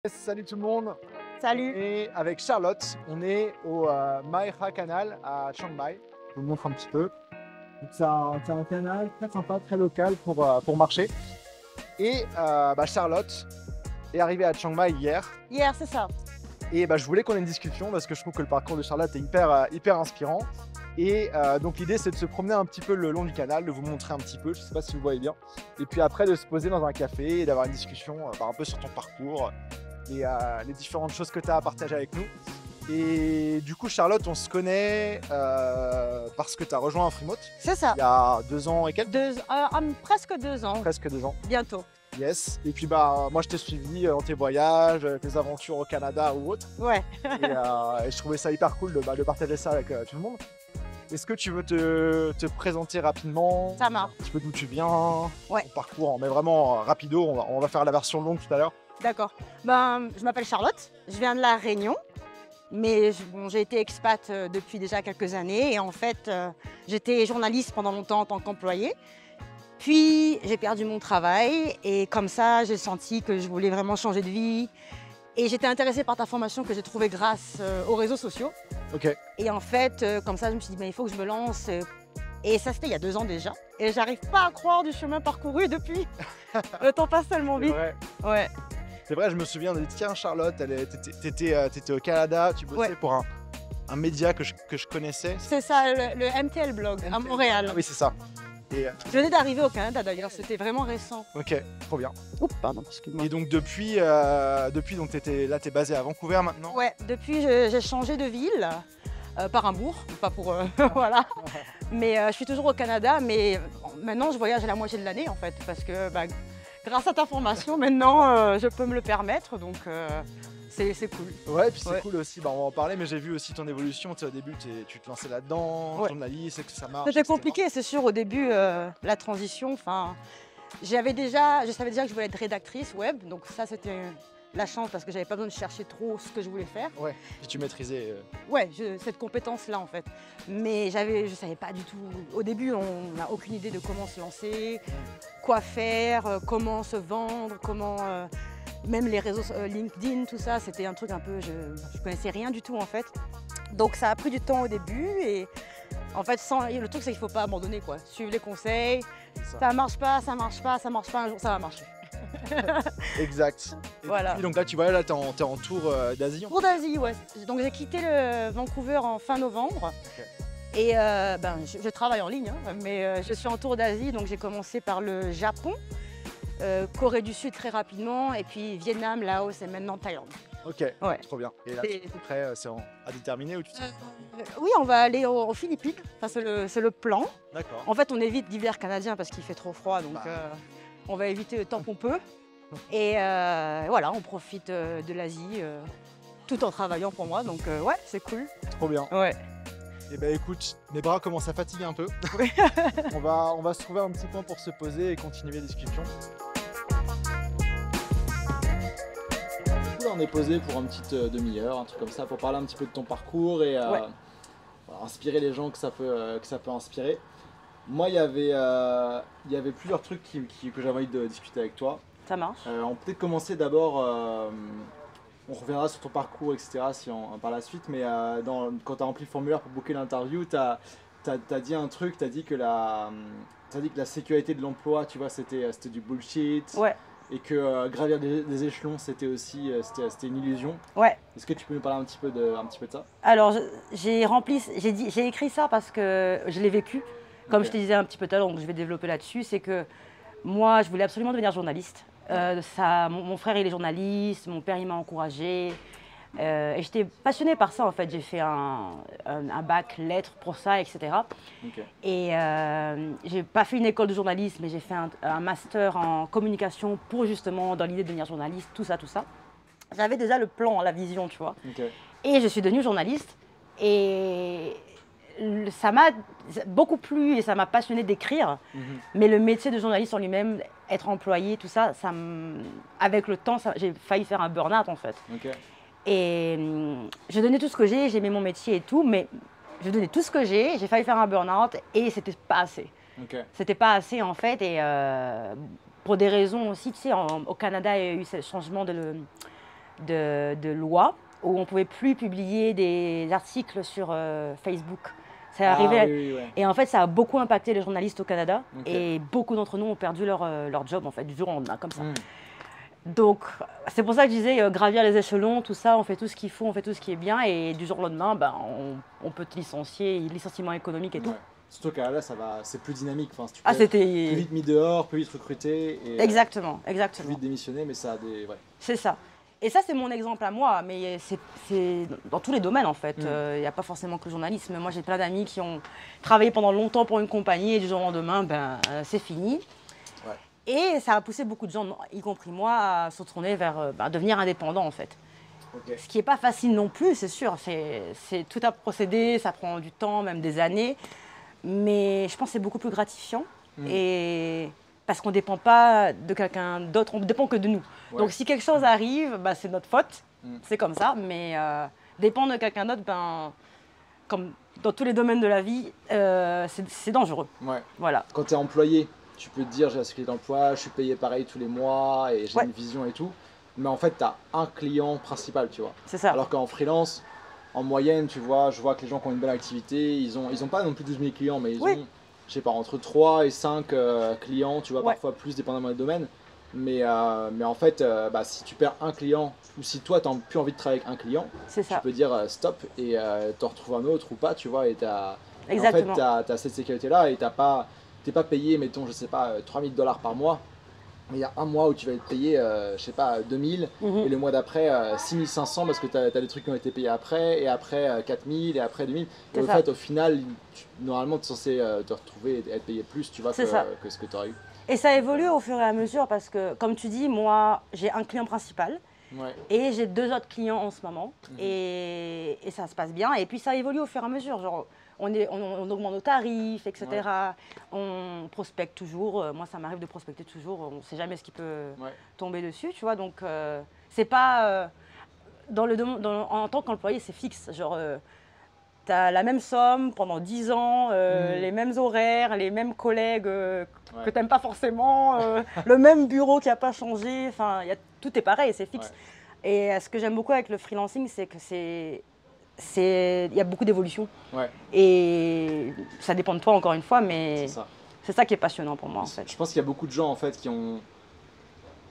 Salut tout le monde, Salut. et avec Charlotte, on est au Mae Ha Canal à Chiang Mai. Je vous montre un petit peu. Donc, c'est un canal très sympa, très local pour marcher. Et Charlotte est arrivée à Chiang Mai hier. Hier, c'est ça. Et je voulais qu'on ait une discussion parce que je trouve que le parcours de Charlotte est hyper inspirant. Et donc l'idée c'est de se promener un petit peu le long du canal, de vous montrer un petit peu, je ne sais pas si vous voyez bien. Et puis après de se poser dans un café et d'avoir une discussion un peu sur ton parcours et les différentes choses que tu as à partager avec nous. Et du coup Charlotte, on se connaît parce que tu as rejoint un Freemote C'est ça. il y a 2 ans et quelques, Presque 2 ans, presque 2 ans. bientôt. Yes. Et puis moi je t'ai suivi dans tes voyages, tes aventures au Canada ou autre. Ouais. Et je trouvais ça hyper cool de partager ça avec tout le monde. Est-ce que tu veux te présenter rapidement? Ça marche. Un petit peu d'où tu viens, Ouais. ton parcours, mais vraiment rapido, on va faire la version longue tout à l'heure. D'accord. Je m'appelle Charlotte, je viens de La Réunion, mais j'ai été expat depuis déjà quelques années et en fait, j'étais journaliste pendant longtemps en tant qu'employée. Puis j'ai perdu mon travail et comme ça, j'ai senti que je voulais vraiment changer de vie. Et j'étais intéressée par ta formation que j'ai trouvée grâce aux réseaux sociaux. Ok. Et en fait, comme ça, je me suis dit, il faut que je me lance. Et ça, c'était il y a 2 ans déjà. Et j'arrive pas à croire du chemin parcouru depuis. Le temps passe tellement C'est vite. vrai. Ouais, C'est vrai, je me souviens de tiens Charlotte, t'étais au Canada, tu bossais Ouais. pour un média que je connaissais. c'est ça, le MTL Blog à Montréal. Ah oui, c'est ça. Et, Je venais d'arriver au Canada d'ailleurs, c'était vraiment récent. ok, trop bien. Oups, pardon, excuse-moi. Et donc depuis donc t'es basé à Vancouver maintenant. Ouais, depuis, j'ai changé de ville par amour, pas pour. Voilà. Mais je suis toujours au Canada, mais maintenant, je voyage à la moitié de l'année en fait, parce que grâce à ta formation, maintenant, je peux me le permettre, donc c'est cool. Ouais, puis c'est Ouais. cool aussi, on va en parler, mais j'ai vu aussi ton évolution. Tu sais, au début, tu te lançais là-dedans, Ouais. journaliste, et que ça marche. C'était etc. compliqué, c'est sûr, au début, la transition. Je savais déjà que je voulais être rédactrice web, donc ça, c'était la chance parce que j'avais pas besoin de chercher trop ce que je voulais faire. Ouais, puis tu maîtrisais. Ouais, cette compétence-là, en fait. Mais je savais pas du tout. Au début, on n'a aucune idée de comment se lancer, quoi faire, comment se vendre, comment. Même les réseaux LinkedIn, tout ça, c'était un truc un peu. Je connaissais rien du tout, en fait. Donc ça a pris du temps au début et en fait, le truc c'est qu'il ne faut pas abandonner quoi. Suivre les conseils, Ça. ça marche pas, ça marche pas, ça marche pas, un jour ça va marcher. Exact. Et Voilà. puis, donc là, tu vois, là, t'es en tour d'Asie. Tour d'Asie, ouais. Donc j'ai quitté le Vancouver en fin novembre. Ok. Et je travaille en ligne, hein, mais je suis en tour d'Asie, donc j'ai commencé par le Japon, Corée du Sud très rapidement, et puis Vietnam, Laos et maintenant Thaïlande. Ok, Ouais. trop bien. Et là, C'est- après, c'est à déterminer ou tu sais. Oui, on va aller aux Philippines, enfin, c'est le plan. D'accord. En fait, on évite l'hiver canadien parce qu'il fait trop froid, donc on va éviter le temps qu'on peut. Et voilà, on profite de l'Asie tout en travaillant pour moi, donc ouais, c'est cool. Trop bien. Ouais. Et écoute, mes bras commencent à fatiguer un peu. Oui. on va se trouver un petit point pour se poser et continuer la discussion. Du coup, là, on est posé pour une petite demi-heure, un truc comme ça, pour parler un petit peu de ton parcours et Ouais. voilà, inspirer les gens que ça peut inspirer. Moi, il y avait plusieurs trucs que j'avais envie de discuter avec toi. Ça marche. On peut peut-être commencer d'abord, on reviendra sur ton parcours, etc. Par la suite, mais quand tu as rempli le formulaire pour booker l'interview, tu as dit un truc, tu as dit que la sécurité de l'emploi, tu vois, c'était du bullshit. Ouais. Et que gravir des échelons, c'était aussi c'était une illusion. Ouais. Est-ce que tu peux nous parler un petit peu de ça? Alors, j'ai écrit ça parce que je l'ai vécu. Comme Ok. je te disais un petit peu tout à l'heure, donc je vais développer là-dessus, c'est que moi, je voulais absolument devenir journaliste. Mon frère, il est journaliste, mon père, il m'a encouragée. Et j'étais passionnée par ça, en fait. J'ai fait un bac lettres pour ça, etc. Ok. Et j'ai pas fait une école de journalisme, mais j'ai fait un master en communication pour justement, dans l'idée de devenir journaliste, tout ça, tout ça. J'avais déjà le plan, la vision, tu vois. Ok. Et je suis devenue journaliste. Et ça m'a beaucoup plu et ça m'a passionné d'écrire. Mhm. Mais le métier de journaliste en lui-même, être employé, tout ça, avec le temps, j'ai failli faire un burn-out en fait. Ok. Et je donnais tout ce que j'aimais mon métier et tout, mais je donnais tout ce que j'ai failli faire un burn-out et c'était pas assez. Ok. C'était pas assez en fait et pour des raisons aussi, tu sais, au Canada, il y a eu ce changement de loi où on ne pouvait plus publier des articles sur Facebook. C'est arrivé. Oui, ouais. Et en fait, ça a beaucoup impacté les journalistes au Canada. Okay. Et beaucoup d'entre nous ont perdu leur job, en fait, du jour au lendemain, comme ça. Donc, c'est pour ça que je disais, gravir les échelons, tout ça, on fait tout ce qu'il faut, on fait tout ce qui est bien. Et du jour au lendemain, ben, on peut te licencier, licenciement économique et tout. Surtout qu'à là, c'est plus dynamique. Enfin, tu peux c'était plus vite mis dehors, plus vite recruté. Et, exactement. Plus vite démissionner, mais ça a des... Ouais. C'est ça. Et ça, c'est mon exemple à moi, mais c'est dans tous les domaines, en fait. Il n'y a pas forcément que le journalisme. Moi, j'ai plein d'amis qui ont travaillé pendant longtemps pour une compagnie et du jour au lendemain, ben, c'est fini. Ouais. Et ça a poussé beaucoup de gens, y compris moi, à se tourner vers devenir indépendant, en fait. Okay. Ce qui n'est pas facile non plus, c'est sûr. C'est tout un procédé, ça prend du temps, même des années. Mais je pense que c'est beaucoup plus gratifiant. Et... parce qu'on ne dépend pas de quelqu'un d'autre, on ne dépend que de nous. Ouais. Donc si quelque chose arrive, bah, c'est notre faute, c'est comme ça. Mais dépendre de quelqu'un d'autre, ben, comme dans tous les domaines de la vie, c'est dangereux. Ouais. Voilà. Quand tu es employé, tu peux te dire j'ai la sécurité d'emploi, je suis payé pareil tous les mois et j'ai une vision et tout. Mais en fait, tu as un client principal, tu vois. C'est ça. Alors qu'en freelance, en moyenne, tu vois, je vois que les gens qui ont une bonne activité, ils ont pas non plus 12 000 clients, mais ils ont... je sais pas, entre 3 et 5 clients, tu vois, parfois plus, dépendamment des domaines. Mais en fait, si tu perds un client, ou si toi, tu n'as plus envie de travailler avec un client, tu peux dire stop et t'en retrouves un autre ou pas, tu vois. Et exactement. En fait, tu as cette sécurité-là et t'es pas payé, mettons, je sais pas, 3 000 $ par mois. Mais il y a un mois où tu vas être payé, je sais pas, 2 000, et le mois d'après, 6 500 parce que tu as des trucs qui ont été payés après, et après 4 000, et après 2 000. Et en fait, au final, normalement, tu es censé te retrouver et être payé plus, tu vois, que ce que tu aurais eu. Et ça évolue au fur et à mesure parce que, comme tu dis, moi, j'ai un client principal et j'ai 2 autres clients en ce moment. Et ça se passe bien. Et puis, ça évolue au fur et à mesure. Genre, on augmente nos tarifs, etc. On prospecte toujours. Moi, ça m'arrive de prospecter toujours. On ne sait jamais ce qui peut tomber dessus, tu vois. Donc, c'est pas... en tant qu'employé, c'est fixe. Genre, tu as la même somme pendant 10 ans, les mêmes horaires, les mêmes collègues que tu n'aimes pas forcément, le même bureau qui n'a pas changé. Enfin, tout est pareil, c'est fixe. Et ce que j'aime beaucoup avec le freelancing, c'est que il y a beaucoup d'évolution. Et ça dépend de toi encore une fois, mais c'est ça qui est passionnant pour moi en fait. Je pense qu'il y a beaucoup de gens en fait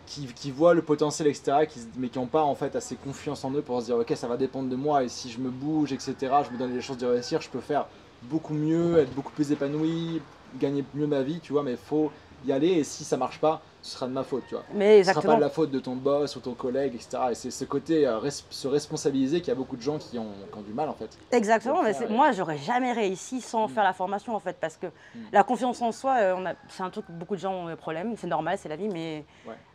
qui voient le potentiel, etc., mais qui n'ont pas en fait assez confiance en eux pour se dire ok, ça va dépendre de moi et si je me bouge, etc., je me donne les chances de réussir, je peux faire beaucoup mieux, être beaucoup plus épanoui, gagner mieux ma vie, tu vois, mais il faut y aller et si ça marche pas, ce sera de ma faute, tu vois. Mais ce sera pas de la faute de ton boss ou ton collègue, etc. Et c'est ce côté se responsabiliser qu'il y a beaucoup de gens qui ont du mal en fait. Exactement, mais moi j'aurais jamais réussi sans faire la formation en fait, parce que la confiance en soi, c'est un truc que beaucoup de gens ont des problèmes, c'est normal, c'est la vie, mais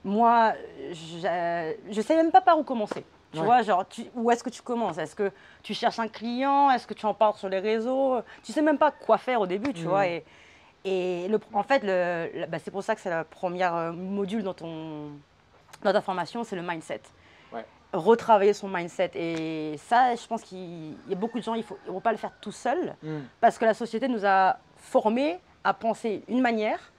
moi je sais même pas par où commencer. Tu vois, genre, où est-ce que tu commences? Est-ce que tu cherches un client? Est-ce que tu en parles sur les réseaux? Tu sais même pas quoi faire au début, tu vois. Et en fait, c'est pour ça que c'est le premier module dans ta formation, c'est le mindset. Retravailler son mindset. Et ça, je pense qu'il y a beaucoup de gens, ils ne vont pas le faire tout seul, parce que la société nous a formés à penser une manière,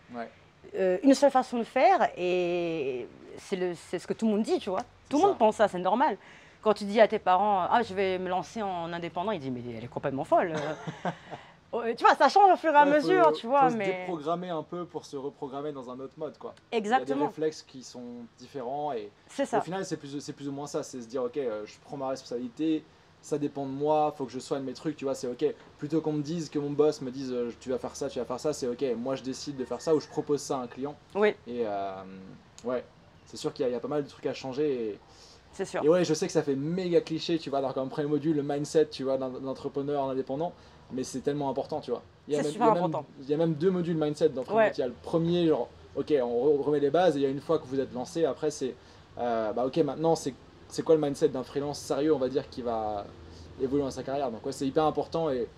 une seule façon de faire, et c'est ce que tout le monde dit, tu vois. Tout le monde pense ça, c'est normal. Quand tu dis à tes parents, je vais me lancer en indépendant, ils disent, mais elle est complètement folle. Tu vois, ça change au fur et à mesure, tu vois. Faut se déprogrammer un peu pour se reprogrammer dans un autre mode, quoi. Exactement. Il y a des réflexes qui sont différents et au final, c'est plus ou moins ça. C'est se dire, ok, je prends ma responsabilité, ça dépend de moi, faut que je soigne mes trucs, tu vois, c'est ok. Plutôt qu'on me dise, que mon boss me dise, tu vas faire ça, c'est ok. Moi, je décide de faire ça ou je propose ça à un client. Et c'est sûr qu'il y a pas mal de trucs à changer. C'est sûr. Et je sais que ça fait méga cliché, tu vois, alors comme premier module, le mindset, tu vois, d'entrepreneur en indépendant. Mais c'est tellement important, tu vois. C'est super important. Il y a même 2 modules mindset dans le Il y a le premier, genre, ok, on remet les bases, et il y a une fois que vous êtes lancé, après c'est, ok, maintenant c'est quoi le mindset d'un freelance sérieux, on va dire, qui va évoluer dans sa carrière. Donc c'est hyper important et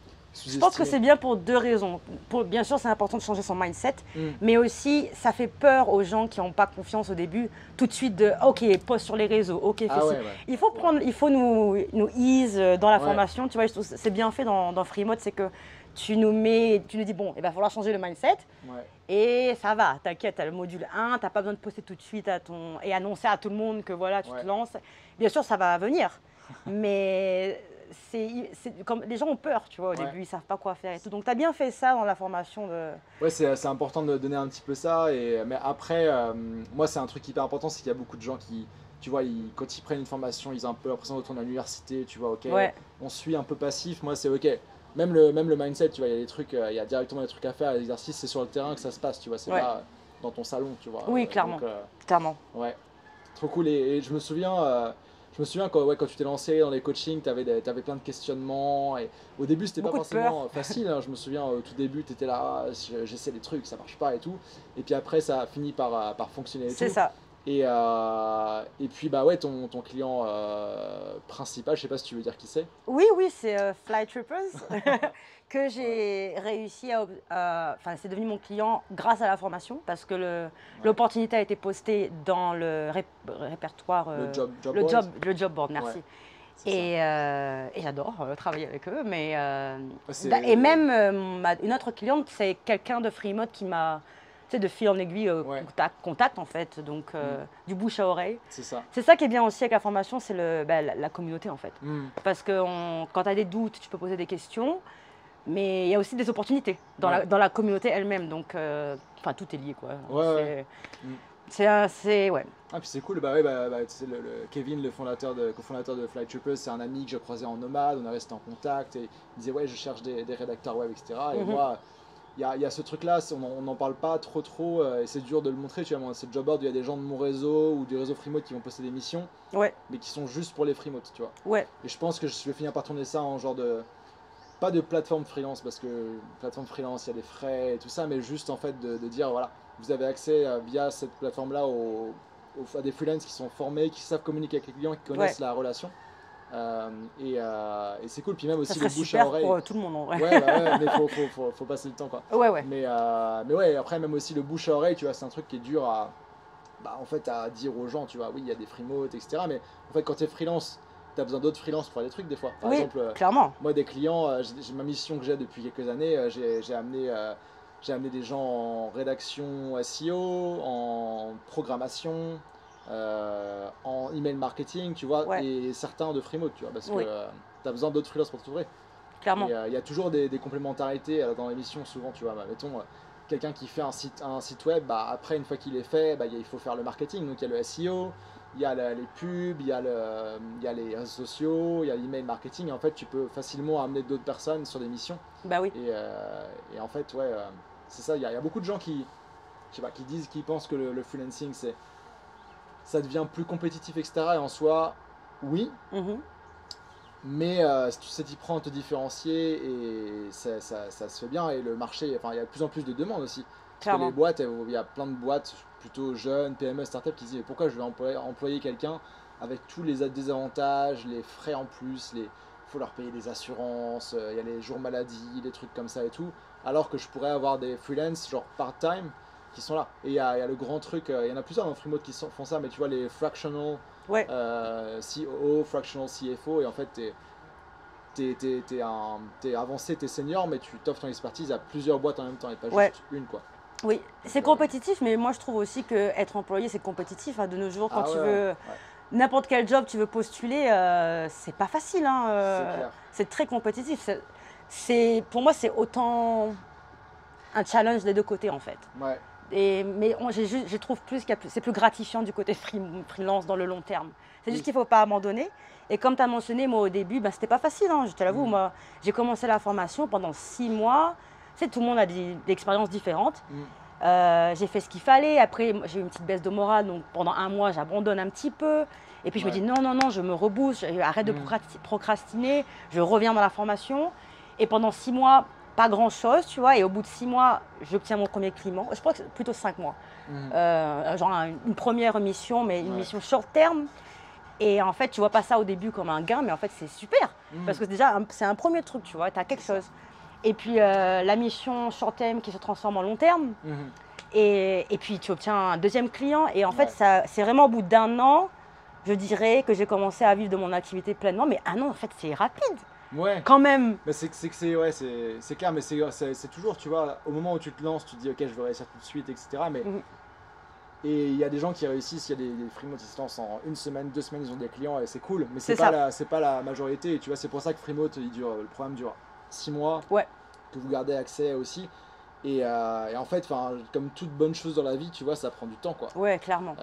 je pense que c'est bien pour 2 raisons. Bien sûr, c'est important de changer son mindset, mais aussi, ça fait peur aux gens qui n'ont pas confiance au début, tout de suite de « ok, poste sur les réseaux, ok, fais ci ». Il faut nous ease dans la formation, tu vois, c'est bien fait dans Free Mode, c'est que tu nous dis, bon, il va falloir changer le mindset. Ouais. Et ça va, t'inquiète, tu as le module 1, tu n'as pas besoin de poster tout de suite et annoncer à tout le monde que voilà, tu te lances. Bien sûr, ça va venir, mais comme les gens ont peur, tu vois, au début, ils ne savent pas quoi faire et tout. Donc, tu as bien fait ça dans la formation. Ouais, c'est important de donner un petit peu ça. Mais après, moi, c'est un truc hyper important, c'est qu'il y a beaucoup de gens qui, tu vois, quand ils prennent une formation, ils ont un peu l'impression de retourner à l'université, tu vois, ok, on suit un peu passif, moi, c'est ok. Même le mindset, tu vois, il y a des trucs, il y a directement des trucs à faire, l'exercice, c'est sur le terrain que ça se passe, tu vois, c'est pas dans ton salon, tu vois. Oui, clairement. Donc, clairement. Ouais, trop cool. Et je me souviens quand tu t'es lancé dans les coachings, tu avais plein de questionnements. Et au début, c'était pas forcément facile. Hein. Je me souviens, au tout début, tu étais là, j'essaie des trucs, ça marche pas et tout. Et puis après, ça a fini par fonctionner et tout. C'est ça. Et puis, bah ouais, ton client principal, je sais pas si tu veux dire qui c'est. Oui, c'est Flytrippers que j'ai réussi enfin, c'est devenu mon client grâce à la formation parce que l'opportunité a été postée dans le répertoire, le job board, merci. Ouais, et j'adore travailler avec eux. Et même une autre cliente, c'est quelqu'un de Freemode qui m'a... Tu sais, de fil en aiguille, contact en fait, donc du bouche à oreille. C'est ça. C'est ça qui est bien aussi avec la formation, c'est la communauté en fait. Parce que quand tu as des doutes, tu peux poser des questions, mais il y a aussi des opportunités dans la communauté elle-même, donc enfin tout est lié quoi. C'est Ah puis c'est cool, tu sais, Kevin, le cofondateur de Flytrippers, c'est un ami que j'ai croisé en nomade, on est resté en contact et il disait ouais je cherche des rédacteurs web, etc. Et moi, il y a ce truc-là, on n'en parle pas trop, et c'est dur de le montrer. Tu vois, c'est le job board où il y a des gens de mon réseau ou du réseau Freemode qui vont poster des missions, mais qui sont juste pour les Freemode, tu vois. Et je pense que je vais finir par tourner ça en genre pas de plateforme freelance, parce que plateforme freelance, il y a des frais et tout ça, mais juste en fait de dire, voilà, vous avez accès via cette plateforme-là à des freelances qui sont formés, qui savent communiquer avec les clients, qui connaissent la relation. Et c'est cool, puis même aussi le bouche à oreille pour tout le monde en vrai. Mais faut passer le temps quoi. Mais après même aussi le bouche à oreille, tu vois, c'est un truc qui est dur à dire aux gens, tu vois. Oui, il y a des Freemode, etc. Mais en fait quand tu es freelance, tu as besoin d'autres freelances pour faire des trucs des fois. Par exemple, clairement. Moi des clients, j'ai ma mission que j'ai depuis quelques années, j'ai amené des gens en rédaction SEO, en programmation, en email marketing, tu vois, et certains de Freemode, tu vois, parce que tu as besoin d'autres freelances pour t'ouvrir. Clairement. Il y a toujours des complémentarités dans l'émission, souvent, tu vois. Mettons, quelqu'un qui fait un site web, après, une fois qu'il est fait, il faut faire le marketing. Donc, il y a le SEO, il y a les pubs, il y a les réseaux sociaux, il y a l'email marketing. Et en fait, tu peux facilement amener d'autres personnes sur des missions. Et en fait, c'est ça. Il y a beaucoup de gens qui pensent que le freelancing, ça devient plus compétitif, etc. Et en soi, oui. Mais si tu sais t'y prendre, te différencier, et ça se fait bien. Et le marché, enfin, il y a de plus en plus de demandes aussi. Parce que les boîtes, il y a plein de boîtes plutôt jeunes, PME, startups qui se disent pourquoi je vais employer quelqu'un avec tous les désavantages, les frais en plus, il faut leur payer des assurances, il y a les jours maladie, les trucs comme ça et tout. Alors que je pourrais avoir des freelance, genre part-time, qui sont là. Et il y a le grand truc, il y en a plusieurs dans Freemode qui font ça, mais tu vois les fractional COO, fractional CFO, et en fait t'es avancé, t'es senior, mais tu t'offres ton expertise à plusieurs boîtes en même temps et pas juste une quoi. Oui, c'est compétitif, mais moi je trouve aussi qu'être employé c'est compétitif de nos jours. Quand tu veux n'importe quel job tu veux postuler, c'est pas facile. C'est très compétitif. Pour moi c'est autant un challenge des deux côtés en fait. Mais je trouve plus que c'est plus gratifiant du côté freelance dans le long terme. C'est juste qu'il ne faut pas abandonner. Et comme tu as mentionné, moi au début, c'était pas facile, je te l'avoue. Moi, j'ai commencé la formation pendant 6 mois. Tu sais, tout le monde a des expériences différentes. J'ai fait ce qu'il fallait. Après, j'ai eu une petite baisse de morale. Donc pendant 1 mois, j'abandonne un petit peu. Et puis je me dis non, je me rebooste. Arrête de procrastiner. Je reviens dans la formation. Et pendant 6 mois, pas grand chose, tu vois, et au bout de 6 mois, j'obtiens mon premier client. Je crois que c'est plutôt 5 mois. Genre une première mission, mais une mission short terme. Et en fait, tu vois pas ça au début comme un gain, mais en fait, c'est super. Parce que déjà, c'est un premier truc, tu vois, tu as quelque chose. Et puis, la mission short terme qui se transforme en long terme. Et puis, tu obtiens un deuxième client. Et en fait, c'est vraiment au bout d'1 an, je dirais, que j'ai commencé à vivre de mon activité pleinement. Mais 1 an, en fait, c'est rapide. Ouais. quand même. Mais c'est clair, mais c'est toujours, tu vois, au moment où tu te lances, tu te dis ok, je veux réussir tout de suite, etc. Mais Mhm. et il y a des gens qui réussissent, il y a des Freemode qui se lancent en une semaine, 2 semaines, ils ont des clients et c'est cool, mais C'est ça. c'est pas la majorité. Et tu vois, c'est pour ça que Freemode, le programme dure 6 mois, Ouais, que vous gardez accès aussi. Et en fait, comme toute bonne chose dans la vie, tu vois, ça prend du temps, quoi. ouais, clairement.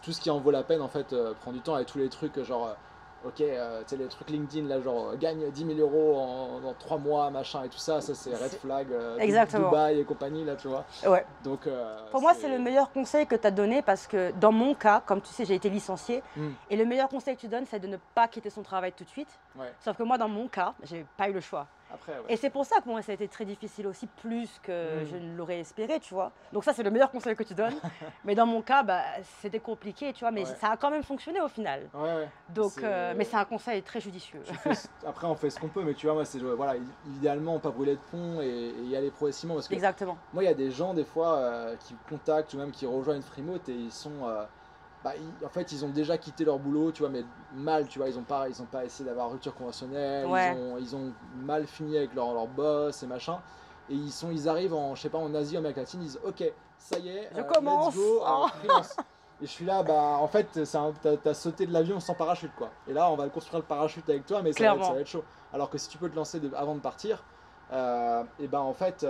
Tout ce qui en vaut la peine, en fait, prend du temps. Et tous les trucs, ok, tu sais, les trucs LinkedIn, là, gagne 10 000 euros dans 3 mois, machin, et tout ça, c'est red flag, Exactement. Dubaï et compagnie, là, tu vois. Ouais. Donc, Pour moi, c'est le meilleur conseil que tu as donné parce que dans mon cas, comme tu sais, j'ai été licenciée. Hmm, Et le meilleur conseil que tu donnes, c'est de ne pas quitter son travail tout de suite. ouais. Sauf que moi, dans mon cas, j'ai pas eu le choix. Après, ouais. Et c'est pour ça que moi, ça a été très difficile aussi, plus que Mm. je ne l'aurais espéré, tu vois. Donc ça, c'est le meilleur conseil que tu donnes. Mais dans mon cas, bah, c'était compliqué, tu vois. Mais Ouais. ça a quand même fonctionné au final. Ouais. Donc, mais c'est un conseil très judicieux. Après, on fait ce qu'on peut, mais tu vois, moi, voilà, idéalement, pas brûler de pont et y aller progressivement. Parce que Exactement. moi, il y a des gens, des fois, qui me contactent ou même qui rejoignent Freemode et ils sont. En fait, ils ont déjà quitté leur boulot, tu vois, mais mal, tu vois, ils ont pas essayé d'avoir rupture conventionnelle, Ouais. ils ont mal fini avec leur boss et machin. Et ils arrivent je sais pas, en Asie, en Amérique latine, ils disent, ok, ça y est, Je commence. let's go, Oh. freelance. Et je suis là, en fait, t'as sauté de l'avion sans parachute, quoi. Et là, on va construire le parachute avec toi, mais ça va être chaud. Alors que si tu peux te lancer avant de partir, et en fait,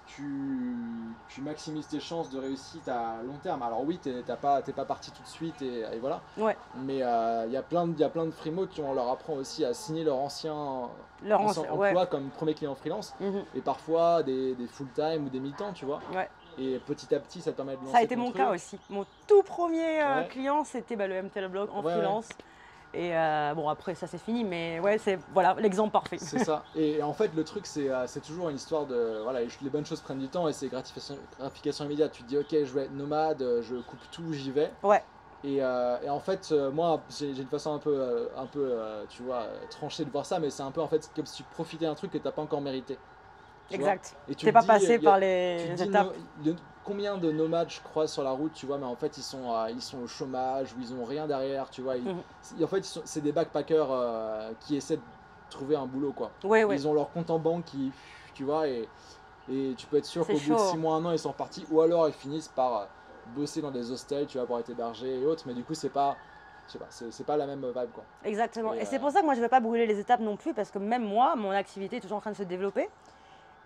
tu maximises tes chances de réussite à long terme. Alors oui, t'es pas parti tout de suite et voilà. Ouais. Mais il y a plein de Freemode qui on leur apprend aussi à signer leur ancien emploi ouais. comme premier client freelance. Mhm. Et parfois des full-time ou des mi-temps, tu vois. Ouais. Et petit à petit, ça te permet de lancer Ça a été ton mon truc. cas aussi. Mon tout premier Ouais. client, c'était le MTL Blog en Ouais, freelance. Et bon, après, ça c'est fini, mais ouais, c'est voilà l'exemple parfait. C'est ça. Et en fait, le truc, c'est toujours une histoire de. Voilà, les bonnes choses prennent du temps et c'est gratification immédiate. Tu te dis, ok, je vais être nomade, je coupe tout, j'y vais. Ouais, Et en fait, moi, j'ai une façon un peu tu vois, tranchée de voir ça, mais c'est un peu en fait comme si tu profitais d'un truc que t'as pas encore mérité. Tu exact. vois. Et tu T'es te pas dis, passé par tu les te dis, étapes. combien de nomades je croise sur la route, tu vois, mais en fait, ils sont au chômage ou ils ont rien derrière, tu vois. En fait, c'est des backpackers qui essaient de trouver un boulot, quoi. Ouais, ouais. Ils ont leur compte en banque qui, tu vois, et tu peux être sûr C'est qu'au bout de chaud. 6 mois, 1 an, ils sont repartis, ou alors ils finissent par bosser dans des hostels, tu vois, pour être hébergés et autres, mais du coup, c'est pas, je sais pas, c'est pas la même vibe, quoi. Exactement. Et, Et c'est pour ça que moi, je ne vais pas brûler les étapes non plus, parce que même moi, mon activité est toujours en train de se développer.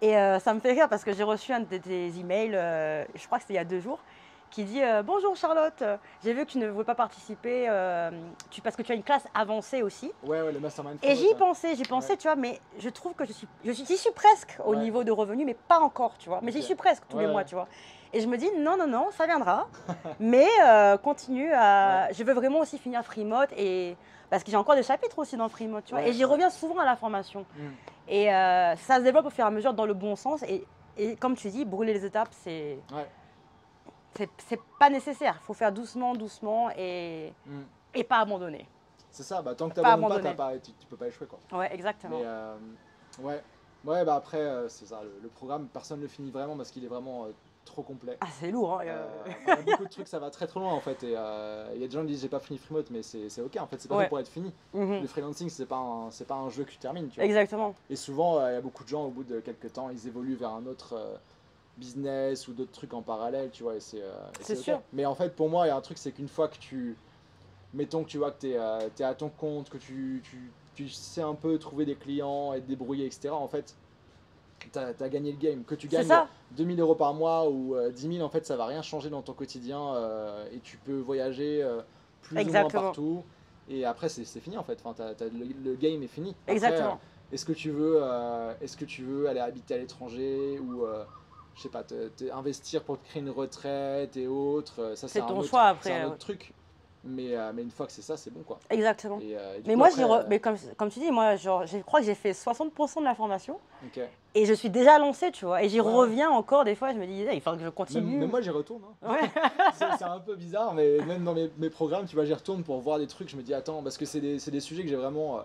Et ça me fait rire parce que j'ai reçu un de tes emails, je crois que c'était il y a 2 jours, qui dit Bonjour Charlotte, j'ai vu que tu ne veux pas participer parce que tu as une classe avancée aussi. Ouais, le mastermind. Et j'y pensais, Ouais. tu vois, mais je trouve que j'y suis presque au Ouais. niveau de revenus, mais pas encore, tu vois. Mais j'y Ok. suis presque tous les Ouais. mois, tu vois. Et je me dis non, ça viendra. Mais continue à. Je veux vraiment aussi finir Freemode et. Parce que j'ai encore des chapitres aussi dans Freemode, tu vois. Ouais, Et j'y reviens souvent à la formation. Mm. Et ça se développe au fur et à mesure dans le bon sens. Et comme tu dis, brûler les étapes, Ouais. c'est pas nécessaire. Il faut faire doucement et pas abandonner. C'est ça, tant que Pas t'abandonnes pas, tu peux pas échouer, quoi. Ouais, exactement. Mais ouais, après, c'est ça, le programme, personne ne le finit vraiment parce qu'il est vraiment trop complet. Ah, c'est lourd, hein. Il y a beaucoup de trucs, ça va très loin en fait. Et il y a des gens qui disent j'ai pas fini Freemode, mais c'est ok en fait, c'est pas fait pour être fini. Mhm. Le freelancing, c'est pas un jeu que tu termines, tu vois. Exactement. Et souvent, il y a beaucoup de gens, au bout de quelques temps, ils évoluent vers un autre business ou d'autres trucs en parallèle, tu vois. Et c'est sûr. ok. Mais en fait, pour moi, il y a un truc, c'est qu'une fois que mettons que tu vois que t'es à ton compte, que tu sais un peu trouver des clients et te débrouiller, etc. En fait, t'as gagné le game. Que tu gagnes 2000 euros par mois ou 10 000, en fait, ça va rien changer dans ton quotidien et tu peux voyager plus ou moins partout. Et après, c'est fini en fait. Enfin, le game est fini. Après, Exactement. est-ce que tu veux aller habiter à l'étranger ou je sais pas, investir pour te créer une retraite et autres. Ça, c'est ton choix après. C'est un autre truc. Mais une fois que c'est ça, c'est bon, quoi. Exactement. Et mais moi, mais comme tu dis, moi, je crois que j'ai fait 60% de la formation. Okay. Et je suis déjà lancée, tu vois. Et j'y reviens encore des fois. Je me dis, il faut que je continue. Même moi, j'y retourne. Hein. Ouais. c'est un peu bizarre, mais même dans mes programmes, tu vois, j'y retourne pour voir des trucs. Je me dis, attends, parce que c'est des sujets que j'ai vraiment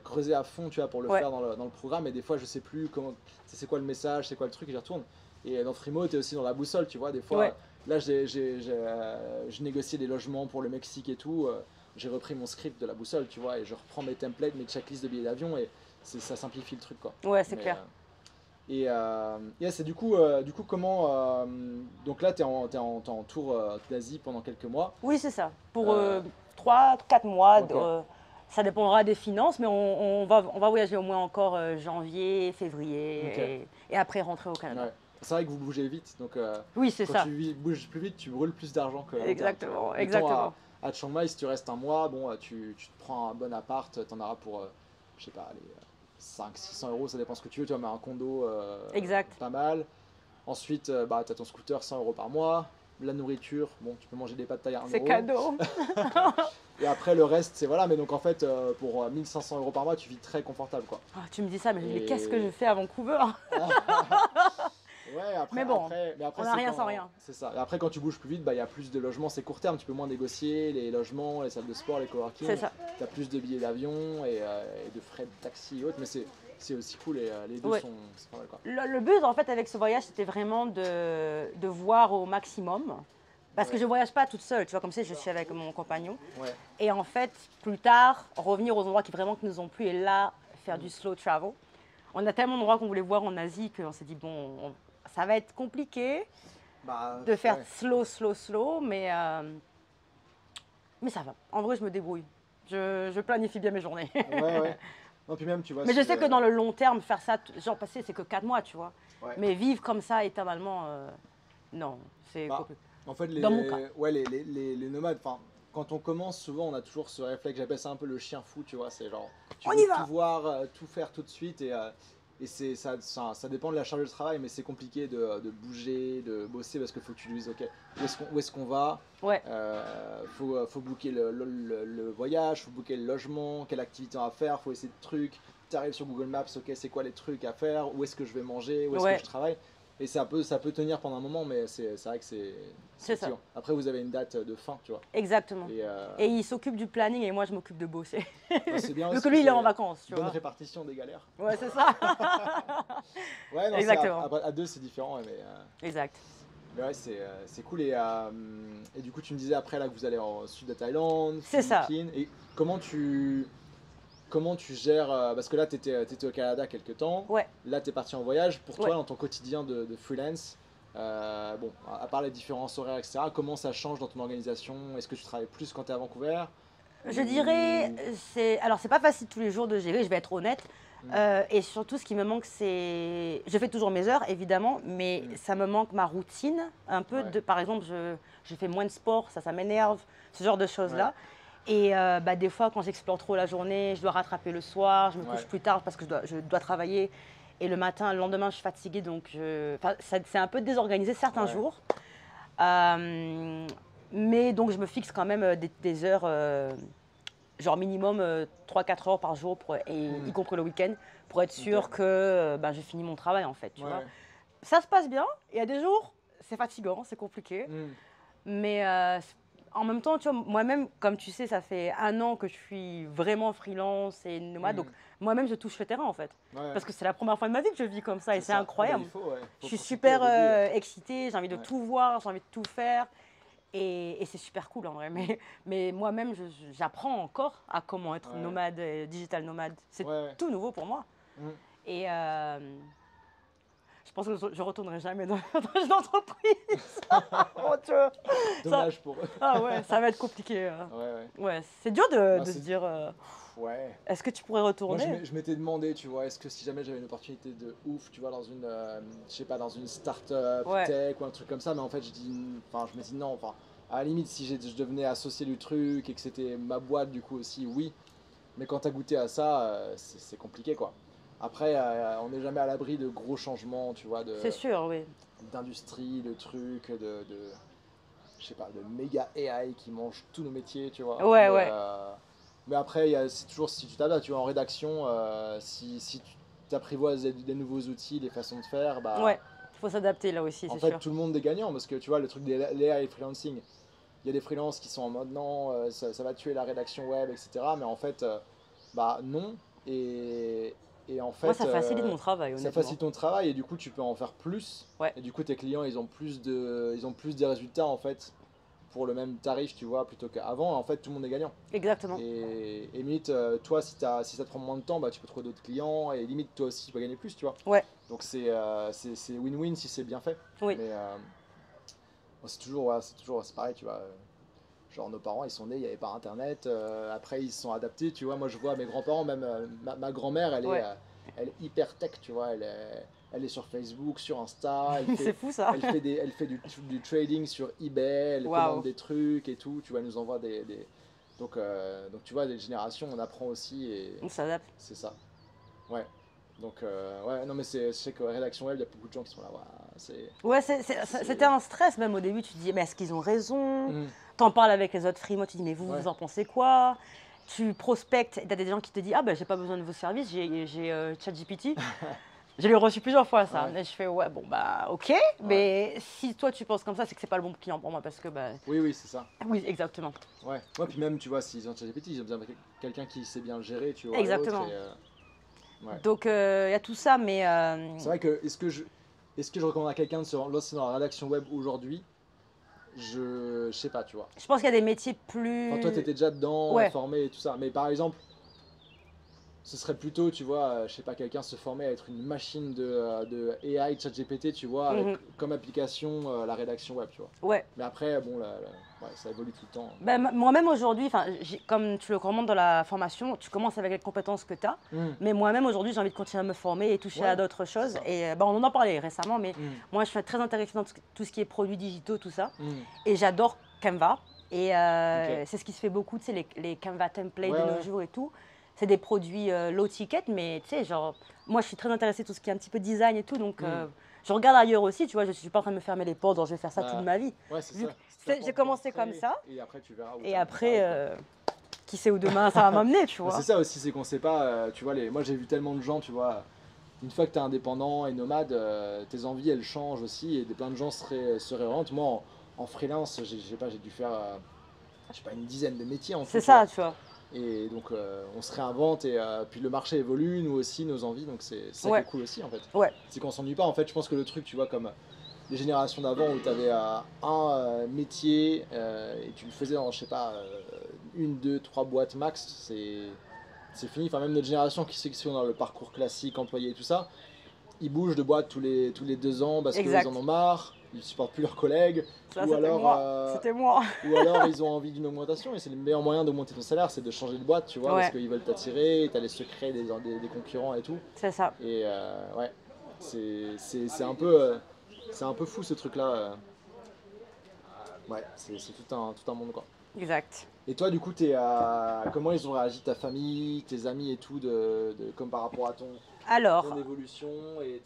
creusé à fond, tu vois, pour le faire dans le programme. Et des fois, je sais plus comment, c'est quoi le message, c'est quoi le truc, et j'y retourne. Et dans Freemode, t'es aussi dans la boussole, tu vois. Des fois, là, je négociais des logements pour le Mexique et tout. j'ai repris mon script de la boussole, tu vois, et je reprends mes templates, mes checklists de billets d'avion, et ça simplifie le truc, quoi. Ouais, c'est Mais, clair. C'est du coup, comment. Donc là, t'es en tour d'Asie pendant quelques mois. Oui, c'est ça. Pour Euh, 3-4 mois, ok. ça dépendra des finances, mais on va voyager au moins encore janvier, février, Ok. et après rentrer au Canada. Ouais. C'est vrai que vous bougez vite, donc Oui, c'est quand ça. tu bouges plus vite, tu brûles plus d'argent que à long terme, tu Exactement, vois. Mettons exactement. à Chiang Mai, si tu restes un mois, bon, tu te prends un bon appart, t'en auras pour, je sais pas, allez, 500-600 euros, ça dépend ce que tu veux, tu vas mettre un condo Exact. pas mal. Ensuite, bah, tu as ton scooter 100 euros par mois. La nourriture, bon, tu peux manger des pâtes taille à 1 C'est euro. cadeau. Et après, le reste, c'est voilà. Mais donc, en fait, pour 1500 euros par mois, tu vis très confortable, quoi. Ah, tu me dis ça, mais Et- qu'est-ce que je fais à Vancouver? Ouais, après, Mais bon, mais après on n'a c'est rien quand- sans rien. C'est ça. Et après, quand tu bouges plus vite, bah, il y a plus de logements, c'est court terme. Tu peux moins négocier les logements, les salles de sport, les coworking. C'est ça. Tu as plus de billets d'avion et de frais de taxi et autres. Mais c'est aussi cool et les deux Ouais. sont c'est pas mal, quoi. Le but, en fait, avec ce voyage, c'était vraiment de voir au maximum. Parce que Ouais. je ne voyage pas toute seule, tu vois, comme ça, je suis avec mon compagnon. Ouais. Et en fait, plus tard, revenir aux endroits qui vraiment qui nous ont plu et là, faire du slow travel. On a tellement d'endroits qu'on voulait voir en Asie qu'on s'est dit, bon, ça va être compliqué Bah, de faire ouais. slow, mais ça va. En vrai, je me débrouille. Je planifie bien mes journées. Ouais, ouais. Non, puis même, tu vois, Mais je si, sais que dans le long terme, faire ça, genre passer, c'est que 4 mois, tu vois. ouais. Mais vivre comme ça éternellement, non, c'est Bah, compliqué. en fait, Dans mon cas. ouais, les nomades, enfin, quand on commence, souvent, on a toujours ce réflexe, j'appelle ça un peu le chien fou, tu vois, c'est genre, tu On veux y tout va! voir, tout faire tout de suite, et ça dépend de la charge de travail, mais c'est compliqué de bouger, de bosser, parce qu'il faut que tu lui dises, ok, où est-ce qu'on va, Ouais, faut booker le voyage, faut booker le logement, quelle activité on va faire, faut essayer de trucs, tu arrives sur Google Maps, ok, c'est quoi les trucs à faire, où est-ce que je vais manger, où est-ce ouais, que je travaille. Et ça peut tenir pendant un moment, mais c'est vrai que c'est c'est ça. fatigant. Après, vous avez une date de fin, tu vois. Exactement. Et Et il s'occupe du planning et moi, je m'occupe de bosser. bah, c'est bien Vu aussi, que lui, il est en c'est vacances, tu bonne vois. répartition des galères. Ouais, c'est ça. Ouais, non, Exactement. à deux, c'est différent, Exact. mais ouais, c'est cool. Et du coup, tu me disais après là que vous allez en sud de Thaïlande, C'est ça. Philippines. Et comment tu gères, parce que là, tu étais au Canada quelques temps. Ouais. Là, tu es parti en voyage. Pour toi, Ouais. dans ton quotidien de freelance, bon, à part les différences horaires, etc., comment ça change dans ton organisation? Est-ce que tu travailles plus quand tu es à Vancouver? Je dirais, alors c'est pas facile tous les jours de gérer, je vais être honnête. Mm. Et surtout, ce qui me manque, c'est, je fais toujours mes heures, évidemment, mais ça me manque ma routine, un peu. Ouais. Par exemple, je fais moins de sport, ça m'énerve, ce genre de choses-là. Ouais. Et des fois, quand j'explore trop la journée, je dois rattraper le soir, je me couche Ouais. plus tard parce que je dois travailler. Et le matin, le lendemain, je suis fatiguée, donc c'est un peu désorganisé certains Ouais. jours. Mais donc, je me fixe quand même des heures, genre minimum 3-4 heures par jour, y compris le week-end, pour être sûr Ok. que j'ai fini mon travail, en fait. Tu vois. Ouais. Ça se passe bien. Il y a des jours, c'est fatigant, c'est compliqué. Mm. Mais en même temps, tu vois, moi-même, comme tu sais, ça fait 1 an que je suis vraiment freelance et nomade. Donc, moi-même, je touche le terrain, en fait. Ouais. Parce que c'est la première fois de ma vie que je vis comme ça et c'est ça. incroyable. Ah bah, il faut, ouais. Je Faut suis profiter super au début. excitée, j'ai envie de Ouais. tout voir, j'ai envie de tout faire. Et c'est super cool en vrai. Mais moi-même, j'apprends encore à comment être Ouais. nomade, digital nomade. C'est Ouais. tout nouveau pour moi. Mm. Et je pense que je ne retournerai jamais dans une entreprise. Mon Dieu. Dommage pour eux. Ah ouais, ça va être compliqué. Ouais, ouais. Ouais, c'est dur de Bah, se c'est- dire, Ouais. est-ce que tu pourrais Moi, retourner? je m'étais demandé, tu vois, est-ce que si jamais j'avais une opportunité de ouf, tu vois, dans une, je sais pas, dans une start-up Ouais. tech ou un truc comme ça, mais en fait, je me dis non, enfin, à la limite, si je devenais associé du truc et que c'était ma boîte, du coup aussi, oui. Mais quand t'as goûté à ça, c'est compliqué, quoi. Après, on n'est jamais à l'abri de gros changements, tu vois, C'est sûr, oui. d'industrie, de trucs, je sais pas, de méga AI qui mange tous nos métiers, tu vois. Ouais, ouais. Mais après, c'est toujours si tu t'adaptes, tu vois, en rédaction, si tu t'apprivoises des nouveaux outils, des façons de faire, bah, Ouais, il faut s'adapter là aussi, en c'est fait, sûr. tout le monde est gagnant parce que tu vois, le truc des l'AI freelancing, il y a des freelances qui sont en mode non, ça va tuer la rédaction web, etc. Mais en fait, bah non. Et, et en Moi, fait, ça facilite mon travail, ça honnêtement. facilite ton travail et du coup, tu peux en faire plus. Ouais. Et du coup, tes clients, ils ont plus des résultats en fait pour le même tarif, tu vois, plutôt qu'avant, en fait, tout le monde est gagnant. Exactement. Et limite, toi, si ça te prend moins de temps, bah, tu peux trouver d'autres clients et limite, toi aussi, tu peux gagner plus, tu vois. Ouais. Donc c'est win-win si c'est bien fait. Oui. Mais bon, c'est pareil, tu vois. Genre nos parents, ils sont nés, il n'y avait pas Internet. Après, ils se sont adaptés, tu vois. Moi, je vois mes grands-parents, même ma grand-mère, Ouais. elle est hyper tech, tu vois. Elle est sur Facebook, sur Insta. C'est fou ça. Elle fait du trading sur eBay. Elle Waouh. commande des trucs et tout. Tu vois, elle nous envoie Donc, tu vois, des générations, on apprend aussi et On s'adapte. c'est ça. Ouais. Donc, ouais, non, mais je sais que rédaction web, il y a beaucoup de gens qui sont là. Ouais, c'était un stress même au début. Tu te dis, mais est-ce qu'ils ont raison? T'en parles avec les autres freemods, tu te dis, mais vous, Ouais. vous en pensez quoi? Tu prospectes, t'as des gens qui te disent, ah ben j'ai pas besoin de vos services, j'ai ChatGPT. Je l'ai reçu plusieurs fois ça. Ouais. Et je fais, ouais, bon bah ok, mais si toi tu penses comme ça, c'est que c'est pas le bon client pour moi parce que bah. Oui, c'est ça. Oui, exactement. Ouais, puis même, tu vois, s'ils ont ChatGPT, ils ont besoin de quelqu'un qui sait bien le gérer, tu vois. Exactement. Ouais. Donc il y a tout ça, mais. C'est vrai que est-ce que je recommande à quelqu'un de se lancer dans la rédaction web aujourd'hui? Je sais pas, tu vois. Je pense qu'il y a des métiers plus. Enfin, toi, t'étais déjà dedans, Ouais. formé et tout ça. Mais par exemple, ce serait plutôt, tu vois, je sais pas, quelqu'un se former à être une machine de AI, ChatGPT, tu vois, avec comme application la rédaction web, tu vois. Ouais. Mais après, bon, ouais, ça évolue tout le temps. Ben, moi-même aujourd'hui, comme tu le recommandes dans la formation, tu commences avec les compétences que tu as. Mais moi-même aujourd'hui, j'ai envie de continuer à me former et toucher à d'autres choses. Et on en a parlé récemment, mais moi je suis très intéressée dans tout ce qui est produits digitaux, tout ça. Et j'adore Canva. Et c'est ce qui se fait beaucoup, tu sais, les Canva templates de nos jours et tout. C'est des produits low ticket, mais tu sais, genre, moi je suis très intéressée tout ce qui est un petit peu design et tout. Donc je regarde ailleurs aussi, tu vois, je suis pas en train de me fermer les portes, genre je vais faire ça toute ma vie. Ouais, c'est ça. J'ai commencé comme ça. Et après, tu verras où et après, qui sait où demain ça va m'amener, tu vois. C'est ça aussi, c'est qu'on sait pas, tu vois, moi j'ai vu tellement de gens, tu vois, une fois que tu es indépendant et nomade, tes envies elles changent aussi et plein de gens se réorientent. Moi en freelance, j'ai dû faire, je sais pas, une dizaine de métiers en tout. C'est ça, tu vois. Et donc on se réinvente et puis le marché évolue, nous aussi, nos envies, donc c'est ça qui est cool aussi en fait. Ouais. C'est qu'on s'ennuie pas en fait, je pense que le truc, tu vois, comme les générations d'avant où tu avais un métier et tu le faisais dans, je sais pas, 1, 2, 3 boîtes max, c'est fini. Enfin, même notre génération qui sont dans le parcours classique, employé et tout ça, ils bougent de boîte tous les 2 ans parce qu'ils en ont marre, ils supportent plus leurs collègues. Ça, c'était moi. Ou alors ils ont envie d'une augmentation et c'est le meilleur moyen d'augmenter ton salaire, c'est de changer de boîte, tu vois, parce qu'ils veulent t'attirer, t'as les secrets des concurrents et tout. C'est ça. Et ouais, c'est un peu fou ce truc-là. Ouais, c'est tout un monde quoi. Exact. Et toi, du coup, comment ils ont réagi, ta famille, tes amis et tout, comme par rapport à ton évolution et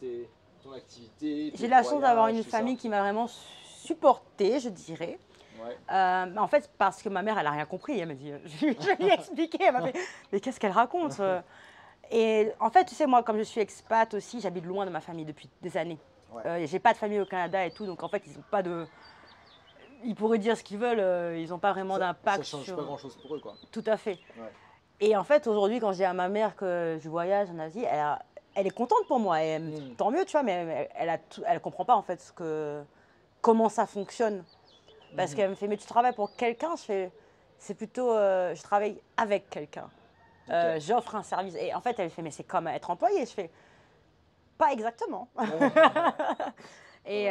ton activité? J'ai la chance d'avoir une famille qui m'a vraiment supportée, je dirais. Ouais. En fait, parce que ma mère, elle n'a rien compris. Elle m'a dit, je lui ai expliqué, elle m'a fait, mais qu'est-ce qu'elle raconte? Et en fait, tu sais, moi, comme je suis expat aussi, j'habite loin de ma famille depuis des années. Ouais. J'ai pas de famille au Canada et tout, donc en fait, ils ont pas de... Ils pourraient dire ce qu'ils veulent, ils n'ont pas vraiment d'impact. Ça change pas grand-chose pour eux, quoi. Tout à fait. Ouais. Et en fait, aujourd'hui, quand je dis à ma mère que je voyage en Asie, elle est contente pour moi. Et tant mieux, tu vois, mais elle comprend pas en fait comment ça fonctionne. Parce qu'elle me fait, mais tu travailles pour quelqu'un? C'est plutôt, je travaille avec quelqu'un. J'offre un service. Et en fait, elle me fait, mais c'est comme être employé. Je fais, pas exactement. Et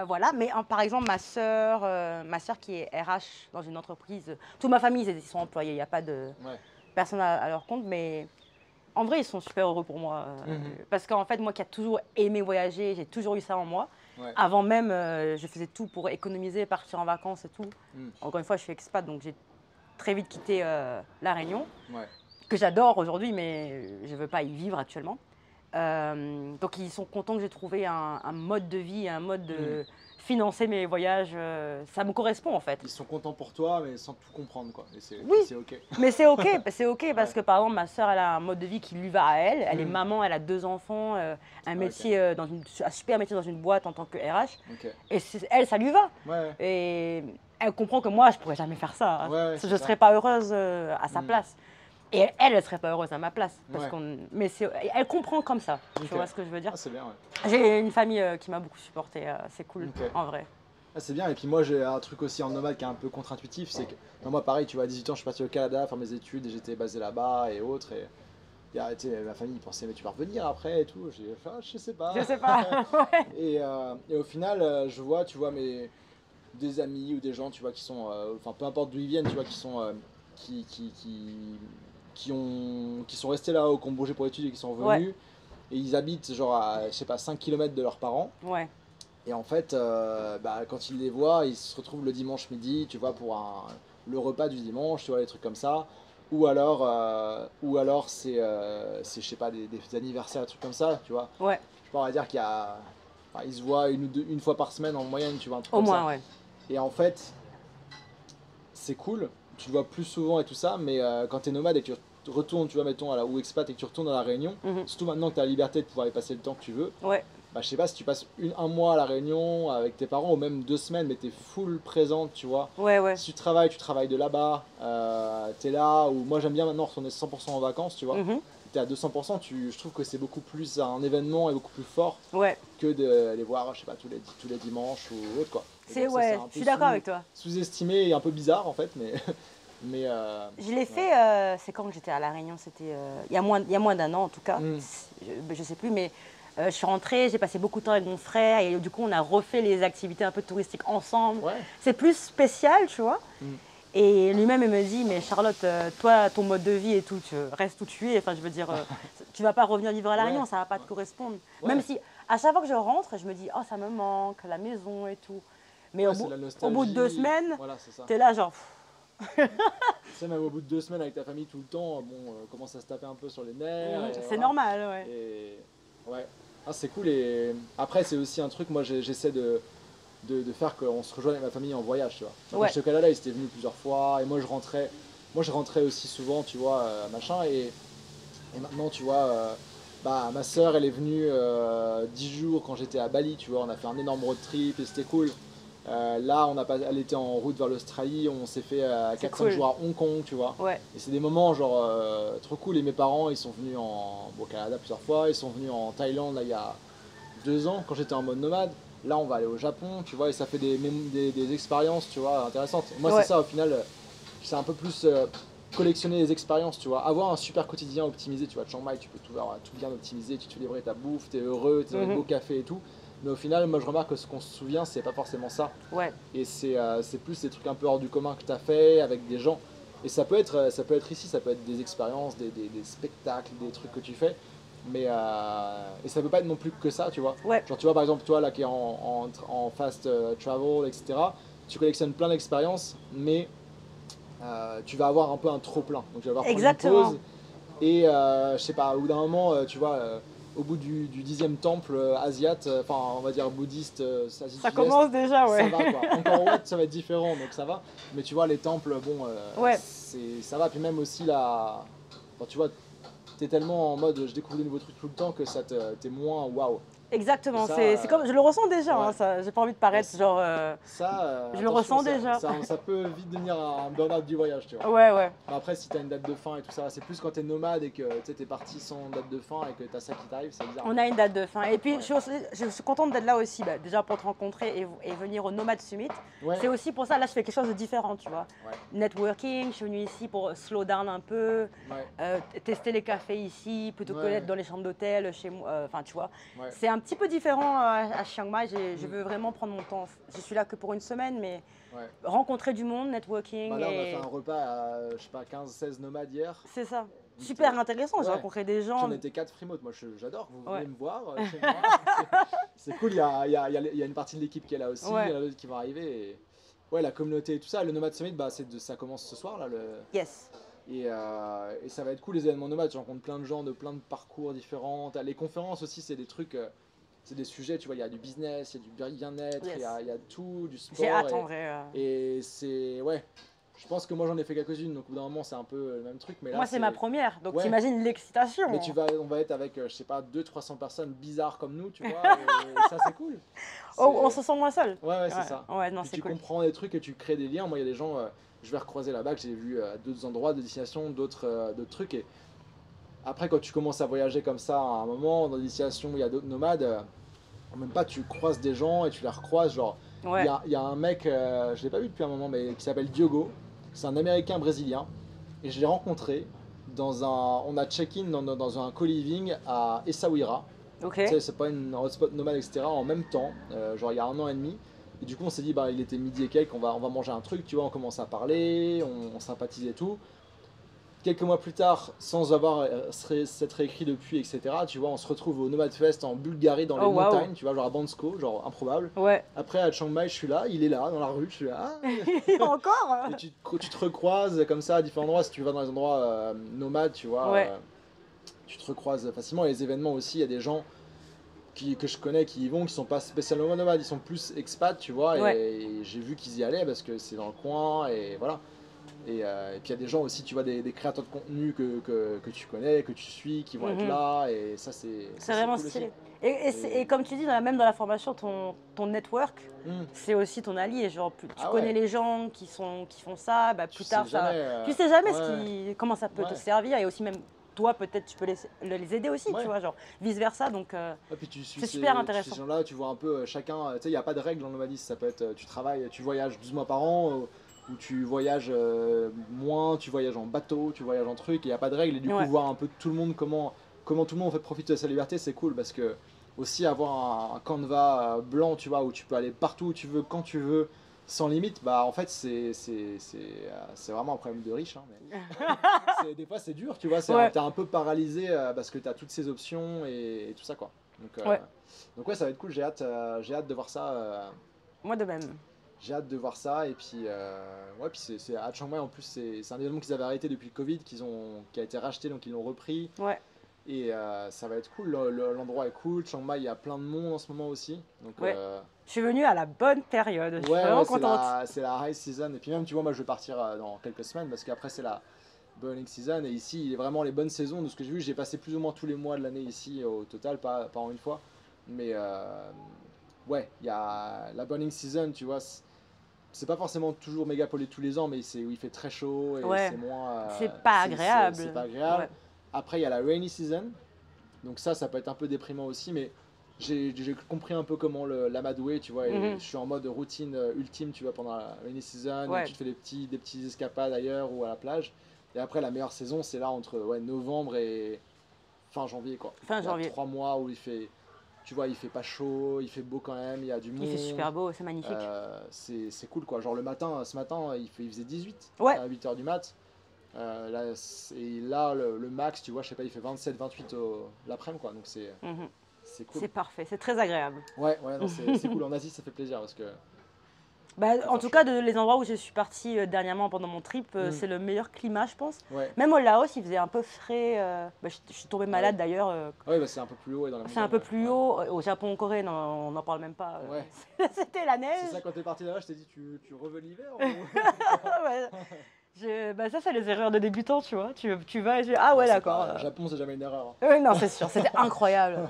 voilà, mais par exemple, ma sœur qui est RH dans une entreprise, toute ma famille, ils sont employés, il n'y a pas de personne à leur compte, mais en vrai, ils sont super heureux pour moi. Parce qu'en fait, moi qui ai toujours aimé voyager, j'ai toujours eu ça en moi. Avant même, je faisais tout pour économiser, partir en vacances et tout. Encore une fois, je suis expat, donc j'ai très vite quitté La Réunion, que j'adore aujourd'hui, mais je ne veux pas y vivre actuellement. Donc ils sont contents que j'ai trouvé un mode de vie, un mode de financer mes voyages. Ça me correspond en fait. Ils sont contents pour toi, mais sans tout comprendre quoi. Et c'est ok. Mais c'est ok, parce que par exemple ma soeur, elle a un mode de vie qui lui va à elle. Elle est maman, elle a 2 enfants, un métier un super métier dans une boîte en tant que RH. Et elle, ça lui va. Et elle comprend que moi, je pourrais jamais faire ça. Je serais pas heureuse à sa place. Et elle ne serait pas heureuse à ma place. Mais elle comprend comme ça. Tu vois ce que je veux dire? C'est bien, J'ai une famille qui m'a beaucoup supportée. C'est cool, en vrai. Ah, c'est bien, et puis moi j'ai un truc aussi en nomade qui est un peu contre-intuitif, c'est que non, moi pareil, tu vois, à 18 ans je suis parti au Canada faire mes études et j'étais basé là-bas et autres. Et tu sais, ma famille pensait, mais tu vas revenir après et tout. J'ai fait, ah, je sais pas. Je sais pas. Ouais. Et au final, je vois, tu vois, des amis ou des gens, tu vois, qui sont, enfin peu importe d'où ils viennent, tu vois, qui sont, qui, qui, qui, qui sont restés là, ou qui ont bougé pour études et qui sont Ouais. revenus. Et ils habitent genre à, je sais pas, 5 km de leurs parents. Ouais. Et en fait, quand ils les voient, ils se retrouvent le dimanche midi, tu vois, pour le repas du dimanche, tu vois, des trucs comme ça. Ou alors c'est, je sais pas, des anniversaires, des trucs comme ça, tu vois. Ouais. Je pourrais dire qu'il y a, enfin, ils se voient une fois par semaine en moyenne, tu vois, un truc Au comme moins, ça. ouais. Et en fait, c'est cool, tu le vois plus souvent et tout ça, mais quand tu es nomade et que tu retournes, tu vois, mettons, ou expat et que tu retournes à La Réunion, Mhm. surtout maintenant que tu as la liberté de pouvoir y passer le temps que tu veux, Ouais. bah, je sais pas si tu passes un mois à La Réunion avec tes parents ou même 2 semaines, mais tu es full présente, tu vois. Ouais, ouais. Si tu travailles de là-bas, tu es là, ou moi j'aime bien maintenant retourner 100% en vacances, tu vois. Mhm. Tu es à 200%, je trouve que c'est beaucoup plus un événement et beaucoup plus fort Ouais. que de les voir, je sais pas, tous les dimanches ou autre, quoi. Et C'est donc ça, c'est ouais, un je peu suis d'accord avec toi. sous-estimé et un peu bizarre en fait, mais, Je l'ai ouais. fait, c'est quand que j'étais à La Réunion, c'était il y a moins d'un an en tout cas, Mm. je sais plus, mais je suis rentrée, j'ai passé beaucoup de temps avec mon frère et du coup on a refait les activités un peu touristiques ensemble. Ouais. C'est plus spécial, tu vois. Mm. Et lui-même il me dit, mais Charlotte, toi, ton mode de vie et tout, tu restes où tu es, enfin je veux dire, tu vas pas revenir vivre à La Ouais. Réunion, ça va pas te Ouais. correspondre. Ouais. Même si à chaque fois que je rentre, je me dis, oh ça me manque, la maison et tout. Mais Ouais, c'est la au bout de 2 nostalgie. semaines, Voilà, c'est ça. t'es là genre, Tu sais, même au bout de 2 semaines avec ta famille tout le temps, bon, commence à se taper un peu sur les nerfs. Et c'est voilà. normal, ouais. Et ouais, ah, c'est cool. Et après, c'est aussi un truc, moi j'essaie de faire qu'on se rejoigne avec ma famille en voyage, tu vois. Quand Ouais. j'étais au Canada, ils étaient venus plusieurs fois, et moi je rentrais aussi souvent, tu vois, machin. Et maintenant, tu vois, ma soeur, elle est venue 10 jours quand j'étais à Bali, tu vois, on a fait un énorme road trip et c'était cool. Là, elle était en route vers l'Australie, on s'est fait C'est 4-5 cool. jours à Hong Kong, tu vois. Ouais. Et c'est des moments genre trop cool. Et mes parents, ils sont venus au Canada plusieurs fois, ils sont venus en Thaïlande là, il y a 2 ans quand j'étais en mode nomade. Là, on va aller au Japon, tu vois, et ça fait des expériences, tu vois, intéressantes. Moi, Ouais. c'est ça, au final, c'est un peu plus collectionner les expériences, tu vois. Avoir un super quotidien optimisé, tu vois. À Chiang Mai, tu peux tout bien optimiser, tu te fais livrer ta bouffe, t'es heureux, t'es dans des Mhm. beaux cafés et tout. Mais au final, moi, je remarque que ce qu'on se souvient, c'est pas forcément ça. Ouais. Et c'est plus des trucs un peu hors du commun que tu as fait avec des gens. Et ça peut être ici, ça peut être des expériences, des spectacles, des trucs que tu fais. Et ça peut pas être non plus que ça, tu vois. Ouais. Genre, tu vois, par exemple, toi là qui est en fast travel, etc., tu collectionnes plein d'expériences, mais tu vas avoir un peu un trop plein. Donc, tu vas avoir prendre une Exactement. pause. Et je sais pas, au bout d'un moment, tu vois, au bout du 10e temple asiate, enfin, on va dire bouddhiste, Asie Ça du commence déjà, ça ouais. va quoi. Encore ouais, ça va être différent, donc ça va. Mais tu vois, les temples, bon, Ouais. ça va. Puis même aussi, enfin, tu vois, t'es tellement en mode je découvre des nouveaux trucs tout le temps que t'es moins waouh. Et Exactement. ça, C'est comme, je le ressens déjà. ouais. Hein, ça, j'ai pas envie de paraître Ouais, genre. ça, Je le attention, ressens déjà. ça peut vite devenir un burn-out du voyage, tu vois. Ouais, ouais. Mais après, si t'as une date de fin et tout ça, c'est plus quand t'es nomade et que tu sais, t'es parti sans date de fin et que t'as ça qui t'arrive, c'est bizarre. On a une date de fin. Et puis, Ouais. je suis contente d'être là aussi, bah, déjà pour te rencontrer et venir au Nomad Summit. Ouais. C'est aussi pour ça, là, je fais quelque chose de différent, tu vois. Ouais. Networking, je suis venue ici pour slow down un peu, Ouais. tester les cafés ici, plutôt que Ouais. d'être dans les chambres d'hôtel, chez moi. Enfin, tu vois. Ouais. C'est un petit peu différent à Chiang Mai. Je veux vraiment prendre mon temps. Je suis là que pour une semaine, mais Ouais. rencontrer du monde, networking. Bah là, on a et... fait un repas à, je sais pas, 15-16 nomades hier. C'est ça. Donc, Super intéressant. J'ai ouais. rencontré des gens. J'en étais 4 remote. Moi, j'adore que vous Ouais. venez me voir chez moi. C'est cool. Il y a une partie de l'équipe qui est là aussi. Ouais. Il y en a d'autres qui vont arriver. Et... ouais, la communauté et tout ça. Le Nomad Summit, bah, ça commence ce soir. Là, Yes. et ça va être cool, les événements nomades. Tu rencontres plein de gens de plein de parcours différents. Les conférences aussi, c'est des trucs. C'est des sujets, tu vois, il y a du business, il y a du bien-être, Yes. il y a tout, du sport. J'ai hâte en vrai. Et c'est. Ouais. Je pense que moi j'en ai fait quelques-unes, donc au bout d'un moment c'est un peu le même truc. Mais là, Moi, c'est ma première, donc ouais. t'imagines l'excitation. Mais on va être avec, je sais pas, 200-300 personnes bizarres comme nous, tu vois, et ça c'est cool. Oh, on se sent moins seul. Ouais, c'est ça. Ouais, non, Puis c'est tu cool. comprends des trucs et tu crées des liens. Moi, il y a des gens, je vais recroiser là-bas, que j'ai vu à d'autres endroits, de destinations, d'autres trucs. Et après, quand tu commences à voyager comme ça, à un moment, dans des destinations où il y a d'autres nomades, même pas, tu croises des gens et tu les recroises, genre. Ouais. Il y a un mec, je ne l'ai pas vu depuis un moment, mais qui s'appelle Diogo. C'est un Américain brésilien. Et je l'ai rencontré on a check-in dans un co-living à Essaouira. Ok. Tu sais, c'est pas un hotspot nomade, etc. En même temps, genre il y a 1 an et demi. Et du coup, on s'est dit, bah, il était midi et quelques, on va manger un truc, tu vois, on commence à parler, on sympathise et tout. Quelques mois plus tard, sans avoir s'être réécrit depuis, etc., tu vois, on se retrouve au Nomad Fest en Bulgarie, dans les Oh, waouh. montagnes, tu vois, genre à Bansko, genre improbable. Ouais. Après, à Chiang Mai, je suis là, il est là, dans la rue, je suis là. Encore. Et tu te recroises comme ça à différents endroits, si tu vas dans les endroits nomades, tu vois, Ouais. tu te recroises facilement. Et les événements aussi, il y a des gens que je connais qui y vont, qui sont pas spécialement nomades, ils sont plus expats, tu vois, Ouais. et j'ai vu qu'ils y allaient parce que c'est dans le coin, et voilà. Et puis il y a des gens aussi, tu vois, des créateurs de contenu que tu connais, que tu suis, qui vont être Mhm. là, et ça C'est vraiment cool stylé. aussi. Et comme tu dis, même dans la formation, ton network, Hmm. c'est aussi ton allié. Genre, tu Ah connais ouais, les gens qui font ça, bah, tu plus sais tard, ça, jamais. tu sais jamais Ouais, comment ça peut te ouais, servir. Et aussi, même toi, peut-être, tu peux les aider aussi, tu ouais. vois, genre vice-versa. Donc, Et puis tu suis c'est super tu suis ces intéressant. gens-là, tu vois un peu chacun, tu sais, il n'y a pas de règle dans le nomadisme, ça peut être, tu travailles, tu voyages 12 mois par an, ou tu voyages moins, tu voyages en bateau, tu voyages en truc, il n'y a pas de règle, et du coup Ouais. voir un peu tout le monde, comment tout le monde en fait profite de sa liberté, c'est cool, parce que aussi avoir un canevas blanc, tu vois, où tu peux aller partout où tu veux, quand tu veux, sans limite, bah en fait c'est vraiment un problème de riche, hein, mais des fois c'est dur, tu vois, Ouais. t'es un peu paralysé parce que tu as toutes ces options et tout ça quoi. Ouais. Donc ouais, ça va être cool, j'ai hâte de voir ça. Moi de même. J'ai hâte de voir ça et puis ouais, puis c'est à Chiang Mai en plus, c'est un événement qu'ils avaient arrêté depuis le Covid, qui a été racheté, donc ils l'ont repris Ouais. et ça va être cool, l'endroit est cool. Chiang Mai, il y a plein de monde en ce moment aussi, donc Ouais. Je suis venue à la bonne période. Je suis ouais, vraiment contente. c'est la high season. Et puis même, tu vois, moi je vais partir dans quelques semaines parce qu'après c'est la burning season. Et ici, il est vraiment les bonnes saisons. De ce que j'ai vu, j'ai passé plus ou moins tous les mois de l'année ici au total, pas en une fois. Mais ouais, il y a la burning season, tu vois. C'est pas forcément toujours méga pollué tous les ans, mais c'est où il fait très chaud et Ouais. c'est moins. C'est pas C'est agréable. pas agréable. Ouais. Après, il y a la rainy season. Donc ça peut être un peu déprimant aussi, mais j'ai compris un peu comment l'amadouer, tu vois, et Mhm. je suis en mode routine ultime, tu vois, pendant la rainy season, Ouais. tu te fais des petits escapades ailleurs ou à la plage, et après la meilleure saison, c'est là entre ouais, novembre et fin janvier, quoi. Fin Il y a janvier. 3 mois où tu vois, il fait pas chaud, il fait beau quand même, il y a du Il fait monde, super beau, c'est magnifique. c'est cool, quoi. Genre le matin, ce matin, il faisait 18 Ouais. à 8h du mat. Et là, le max, tu vois, je sais pas, il fait 27-28 l'après-midi, quoi. Donc Mhm. c'est cool. C'est parfait, c'est très agréable. Ouais, ouais, non, c'est cool. En Asie, ça fait plaisir parce que. Bah, il va en faire tout chaud. cas, les endroits où je suis partie dernièrement pendant mon trip, Mm. c'est le meilleur climat, je pense. Ouais, Même au Laos, il faisait un peu frais. Bah, je suis tombée ah malade ouais. d'ailleurs. Ouais, bah, c'est un peu plus haut et dans la C'est un montagne. peu plus Ouais. haut. Au Japon, en Corée, non, on n'en parle même pas. Ouais. C'était la C'est ça, neige. quand t'es parti là-bas, je t'ai dit, tu reveux l'hiver ou... Ouais. Bah, ça, c'est les erreurs de débutants, tu vois. Tu vas et tu dis, ah Non, ouais, c'est d'accord. pas. Japon, c'est jamais une erreur. Oui, non, c'est sûr, c'était incroyable.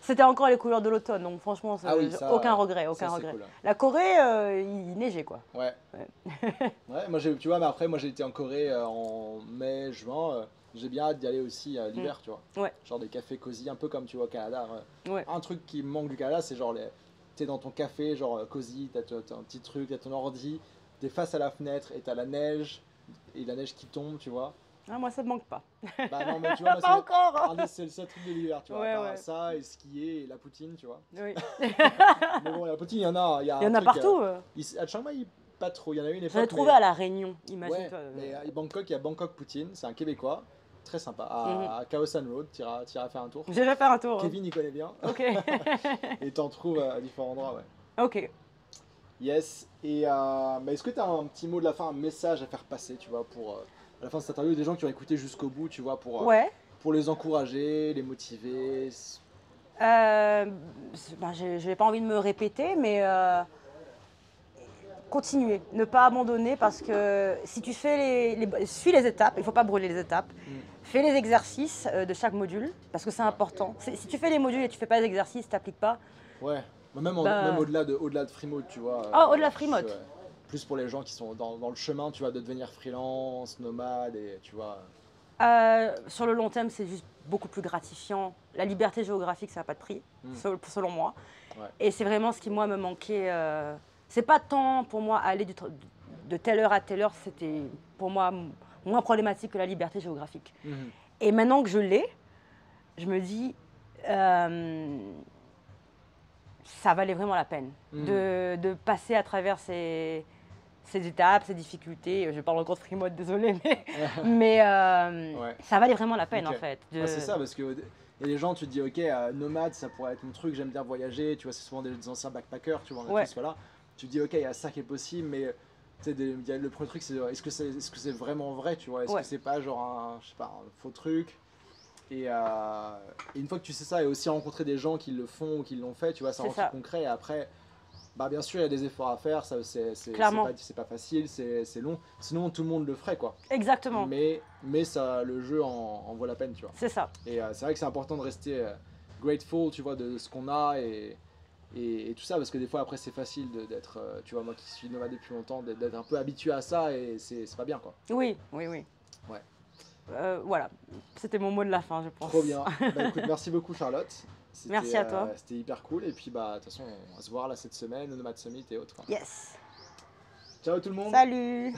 C'était encore les couleurs de l'automne, donc franchement, Ah oui, aucun ça, regret, ça aucun c'est regret. cool. La Corée, il neigeait, quoi. Ouais. Ouais. Ouais, moi, tu vois, mais après, moi, j'ai été en Corée en mai, juin. J'ai bien hâte d'y aller aussi Mm. l'hiver, tu vois. Ouais, Genre des cafés cosy, un peu comme tu vois au Canada. ouais. Un truc qui me manque du Canada, c'est genre, t'es dans ton café, genre cosy, t'as un petit truc, t'as ton ordi, t'es face à la fenêtre et t'as la neige, et la neige qui tombe, tu vois. Ah, moi, ça me manque pas. Bah non, mais tu vois, moi, Pas encore. c'est le seul truc de l'hiver, tu vois. À Ouais, part ouais. ça, et skier, et la poutine, tu vois. Oui. Mais bon, la poutine, il y a Il y un en a truc. partout. À Chiang Mai, pas trop. Il y en a eu une J'en ai époque, trouvé mais. à La Réunion, Ouais, imagine-toi. mais à Bangkok, il y a Bangkok Poutine, c'est un Québécois, très sympa, Mhm. à Khao San Road, t'iras faire un tour. J'irai faire un tour. Kevin, il connaît bien, Ok. et t'en trouves à différents endroits, ouais. Ok. Yes, et mais est-ce que t'as un petit mot de la fin, un message à faire passer, tu vois, pour à la fin de cette interview, des gens qui ont écouté jusqu'au bout, tu vois, Ouais. pour les encourager, les motiver. J'ai pas envie de me répéter, mais continuer, ne pas abandonner parce que si tu fais suis les étapes, il ne faut pas brûler les étapes. Mm. Fais les exercices de chaque module parce que c'est important. Si tu fais les modules et tu fais pas les exercices, tu n'appliques pas. Ouais, mais même, même Bah... au-delà de Freemode, tu vois. Ah, au-delà Freemode. Ouais. Plus pour les gens qui sont dans le chemin, tu vois, de devenir freelance, nomade, et tu vois. Sur le long terme, c'est juste beaucoup plus gratifiant. La liberté géographique, ça n'a pas de prix, Mm. selon moi. Ouais. Et c'est vraiment ce qui, moi, me manquait. c'est pas tant pour moi aller de telle heure à telle heure, c'était pour moi moins problématique que la liberté géographique. Et maintenant que je l'ai, je me dis, ça valait vraiment la peine de passer à travers ces étapes, ces difficultés. Je parle encore de free mode, désolé, mais ça valait vraiment la peine en fait. Ouais, c'est ça, parce que y a des gens, tu te dis, ok, nomade, ça pourrait être mon truc, j'aime bien voyager, tu vois, c'est souvent des anciens backpackers, tu vois, on a tous, voilà. Tu te dis, ok, il y a ça qui est possible, mais tu sais, le premier truc, c'est est-ce que c'est vraiment vrai, tu vois, est-ce que c'est pas genre je sais pas, un faux truc. Et une fois que tu sais ça, et aussi rencontrer des gens qui le font ou qui l'ont fait, tu vois, ça rend tout concret. Et après, bah bien sûr, il y a des efforts à faire, ça c'est pas facile, c'est long. Sinon, tout le monde le ferait, quoi. Exactement. Mais ça, le jeu en vaut la peine, tu vois. C'est ça. Et c'est vrai que c'est important de rester grateful, tu vois, de ce qu'on a et tout ça, parce que des fois, après, c'est facile d'être, tu vois, moi qui suis nomade depuis longtemps, d'être un peu habitué à ça et c'est pas bien, quoi. Oui. Ouais. Voilà, c'était mon mot de la fin, je pense. Trop bien. Bah, écoute, merci beaucoup, Charlotte. Merci à toi. C'était hyper cool. Et puis, bah, de toute façon, on va se voir là cette semaine au Nomad Summit et autres. Yes. Ciao tout le monde. Salut.